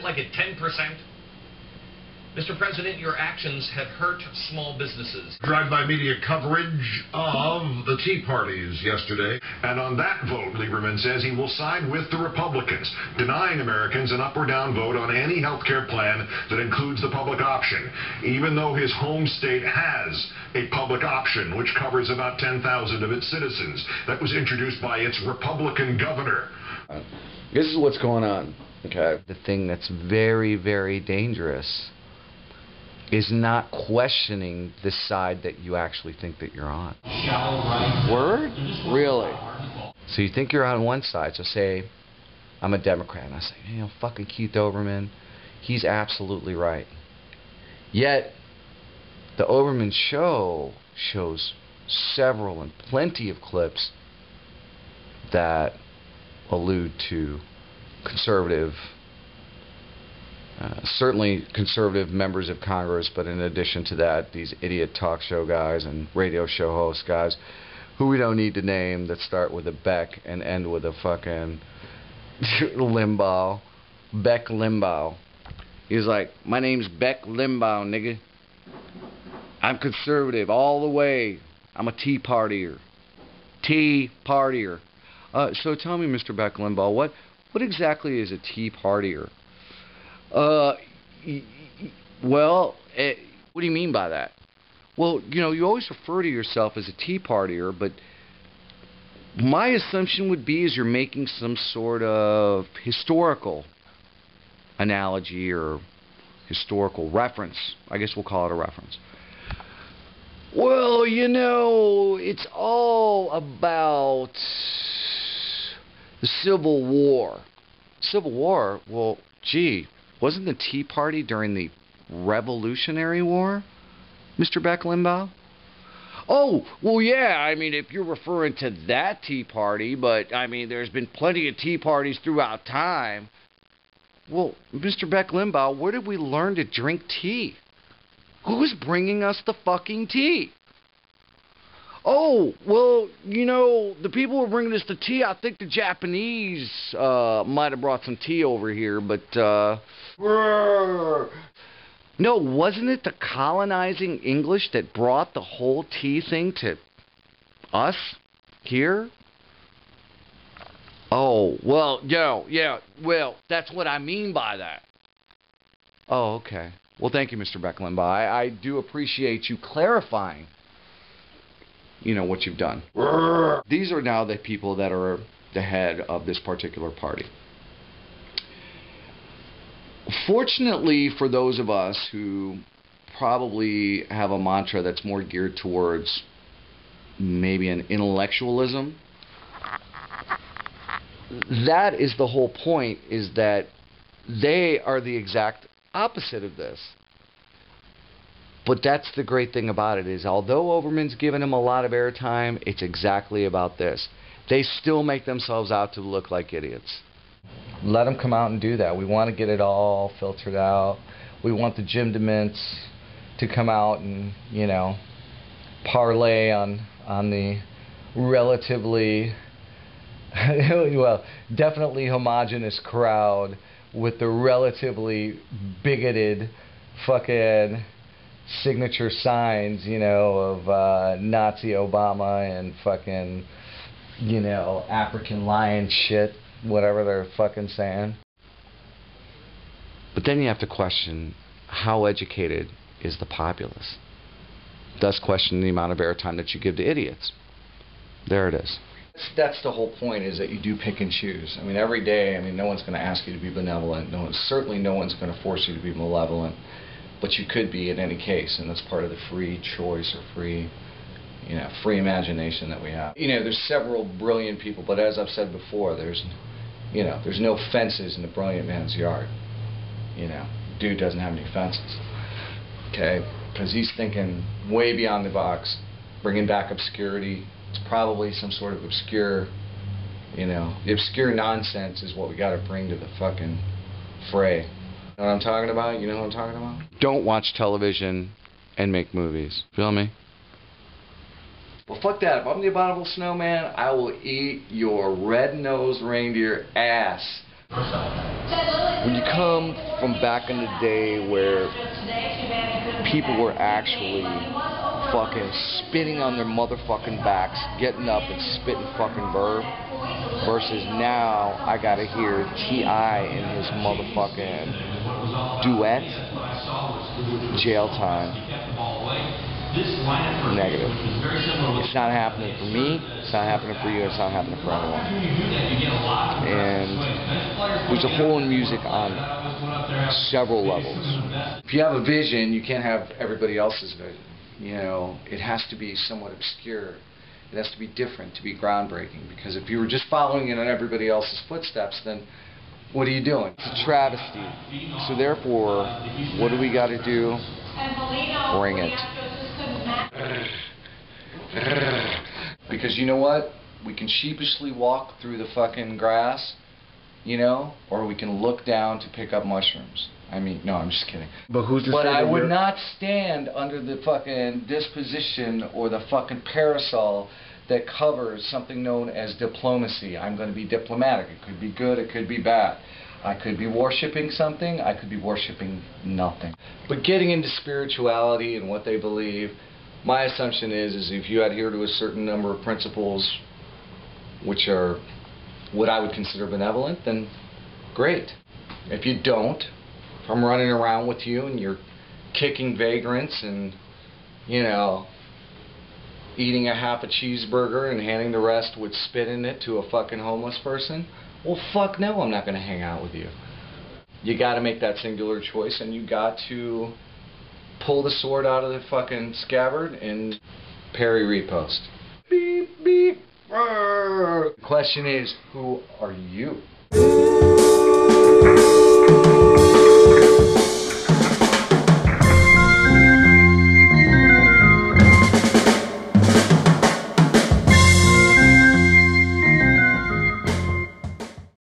Like at 10%? Mr. President, your actions have hurt small businesses. Drive-by media coverage of the Tea Parties yesterday. And on that vote, Lieberman says he will side with the Republicans, denying Americans an up or down vote on any health care plan that includes the public option, even though his home state has a public option, which covers about 10,000 of its citizens. That was introduced by its Republican governor. This is what's going on. Okay. The thing that's very, very dangerous is not questioning the side that you actually think that you're on. Word? Really? So you think you're on one side. So say I'm a Democrat and I say, you know, fucking Keith Olbermann, he's absolutely right. Yet the Olbermann show shows several and plenty of clips that allude to conservative, certainly conservative members of Congress, but in addition to that, these idiot talk show guys and radio show host guys who we don't need to name that start with a Beck and end with a fucking Limbaugh. Beck Limbaugh. He's like, my name's Beck Limbaugh, nigga. I'm conservative all the way. I'm a Tea Partier. Tea Partier. So tell me, Mr. Beck Limbaugh, what exactly is a Tea Partier? Well, what do you mean by that? Well, you know, you always refer to yourself as a Tea Partier, but my assumption would be is you're making some sort of historical analogy or historical reference. I guess we'll call it a reference. Well, you know, it's all about the Civil War. Civil War? Well, gee, wasn't the Tea Party during the Revolutionary War, Mr. Beck Limbaugh? Oh, well, yeah, I mean, if you're referring to that Tea Party, but, I mean, there's been plenty of Tea Parties throughout time. Well, Mr. Beck Limbaugh, where did we learn to drink tea? Who's bringing us the fucking tea? Oh, well, you know, the people who are bringing us the tea, I think the Japanese might have brought some tea over here, but, no, wasn't it the colonizing English that brought the whole tea thing to us here? Oh, well, yeah, well, that's what I mean by that. Oh, okay. Well, thank you, Mr. Beck Limbaugh. I do appreciate you clarifying, you know, what you've done. These are now the people that are the head of this particular party. Fortunately for those of us who probably have a mantra that's more geared towards maybe an intellectualism, that is the whole point, is that they are the exact opposite of this. But that's the great thing about it, is although Olbermann's given him a lot of airtime, it's exactly about this. They still make themselves out to look like idiots. Let them come out and do that. We want to get it all filtered out. We want the Jim DeMints to come out and, you know, parlay on the relatively, well, definitely homogenous crowd with the relatively bigoted fucking signature signs, you know, of Nazi Obama and fucking, you know, African lion shit, whatever they're fucking saying. But then you have to question, how educated is the populace? Thus question the amount of airtime that you give to idiots. There it is. That's the whole point, is that you do pick and choose. I mean, every day, I mean, no one's going to ask you to be benevolent. Certainly no one's going to force you to be malevolent. But you could be in any case, and that's part of the free choice or free, you know, free imagination that we have. You know, there's several brilliant people, but as I've said before, there's, you know, there's no fences in the brilliant man's yard. You know, dude doesn't have any fences. Okay? Because he's thinking way beyond the box, bringing back obscurity. It's probably some sort of obscure, you know, the obscure nonsense is what we got to bring to the fucking fray. You know what I'm talking about? You know what I'm talking about? Don't watch television and make movies. Feel me? Well, fuck that. If I'm the abominable snowman, I will eat your red-nosed reindeer ass. When you come from back in the day where people were actually fucking spitting on their motherfucking backs, getting up and spitting fucking verb, versus now I gotta hear T.I. in his motherfucking duet, jail time. Negative. It's not happening for me, it's not happening for you, it's not happening for anyone. And there's a hole in music on several levels. If you have a vision, you can't have everybody else's vision. You know, it has to be somewhat obscure. It has to be different to be groundbreaking. Because if you were just following in on everybody else's footsteps, then what are you doing? It's a travesty. So therefore, what do we got to do? Bring it. Because you know what? We can sheepishly walk through the fucking grass, you know, or we can look down to pick up mushrooms. I mean, no, I'm just kidding. But who's to say But I would you're... not stand under the fucking disposition or the fucking parasol that covers something known as diplomacy. I'm going to be diplomatic. It could be good, it could be bad. I could be worshipping something, I could be worshipping nothing. But getting into spirituality and what they believe, my assumption is if you adhere to a certain number of principles which are what I would consider benevolent, then great. If you don't, if I'm running around with you and you're kicking vagrants and, you know, eating a half a cheeseburger and handing the rest with spit in it to a fucking homeless person, well, fuck no, I'm not going to hang out with you. You got to make that singular choice, and you got to pull the sword out of the fucking scabbard and parry repost. Beep, beep. The question is, who are you?